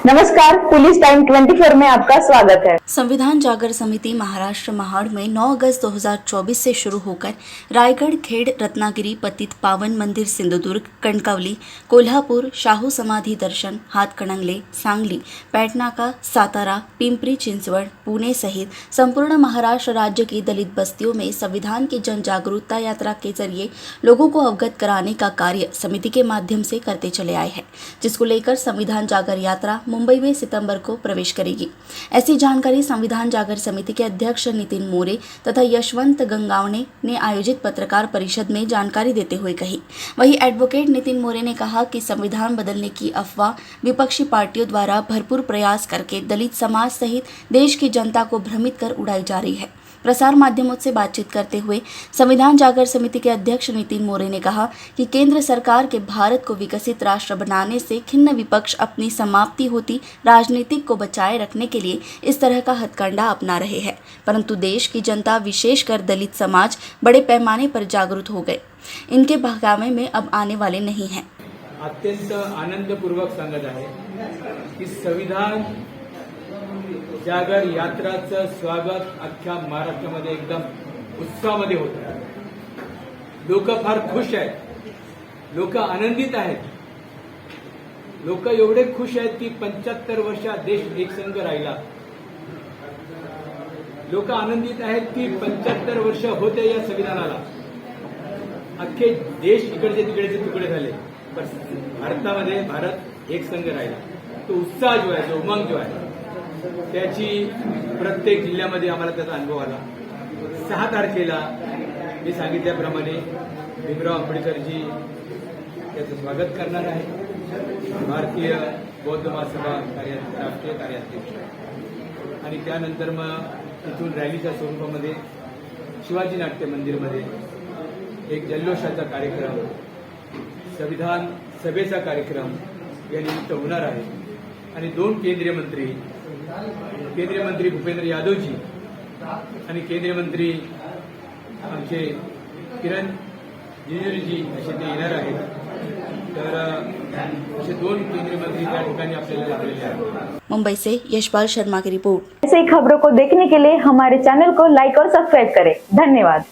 नमस्कार, police time 24 में आपका स्वागत है। संविधान जागर समिति महाराष्ट्र महाड़ में 9 अगस्त 2024 से शुरू होकर रायगढ़, खेड़, रत्नागिरी, पतित पावन मंदिर सिंधुदुर्ग, कणकवली, कोल्हापुर, शाहू समाधि दर्शन, हातकणंगले, सांगली, पैठनाका, सातारा, पिंपरी चिंचवड, पुणे सहित संपूर्ण महाराष्ट्र राज्य की दलित बस्तियों में संविधान की जन जागरूकता यात्रा के जरिए लोगों को अवगत कराने का कार्य समिति के माध्यम से करते चले आए हैं, जिसको लेकर संविधान जागर यात्रा मुंबई में सितंबर को प्रवेश करेगी। ऐसी जानकारी संविधान जागर समिति के अध्यक्ष नितिन मोरे तथा यशवंत गंगावणे ने आयोजित पत्रकार परिषद में जानकारी देते हुए कही। वहीं एडवोकेट नितिन मोरे ने कहा कि संविधान बदलने की अफवाह विपक्षी पार्टियों द्वारा भरपूर प्रयास करके दलित समाज सहित देश की जनता को भ्रमित कर उड़ाई जा रही है। प्रसार माध्यमों से बातचीत करते हुए संविधान जागर समिति के अध्यक्ष नितिन मोरे ने कहा कि केंद्र सरकार के भारत को विकसित राष्ट्र बनाने से खिन्न विपक्ष अपनी समाप्ति होती राजनीतिक को बचाए रखने के लिए इस तरह का हथकंडा अपना रहे हैं, परंतु देश की जनता विशेषकर दलित समाज बड़े पैमाने पर जागरूक हो गए। इनके बहकावे में अब आने वाले नहीं हैं। अत्यंत आनंदपूर्वक सांगत आहे की संविधान जागर यात्राचं स्वागत अख्ख्या महाराष्ट्रामध्ये एकदम उत्साहामध्ये होत आहे। लोक फार खुश आहेत, लोक आनंदित आहेत। लोक एवढे खुश आहेत की 75 वर्षात देश एकसंघ राहिला। लोक आनंदित आहेत की 75 वर्ष होते या संविधानाला। अख्खे देश इकडचे तिकडेचे तुकडे झाले, पण भारतामध्ये भारत एकसंघ राहिला। तो उत्साह जो आहे, तो उमंग जो आहे, त्याची प्रत्येक जिल्ह्यामध्ये आम्हाला त्याचा अनुभव आला। 6 तारखेला मी सांगितल्याप्रमाणे भीमराव आंबेडकरजी त्याचं स्वागत करणार आहे, भारतीय बौद्ध महासभा राष्ट्रीय कार्याध्यक्ष, आणि त्यानंतर मग तिथून रॅलीच्या स्वरूपामध्ये शिवाजी नाट्य मंदिरमध्ये एक जल्लोषाचा कार्यक्रम, संविधान सभेचा कार्यक्रम या निमित्त होणार आहे। आणि 2 केंद्रीय मंत्री भूपेंद्र यादवजी आणि केंद्रीय मंत्री आमचे किरण रिजिजूजी असे ते येणार आहेत। तर असे 2 केंद्रीय मंत्री त्या ठिकाणी आपल्याला लाभलेले आहेत। मुंबई से यशपाल शर्मा की रिपोर्ट। ऐसे ही खबरों को देखने के लिए हमारे चैनल को लाइक और सब्सक्राइब करें। धन्यवाद।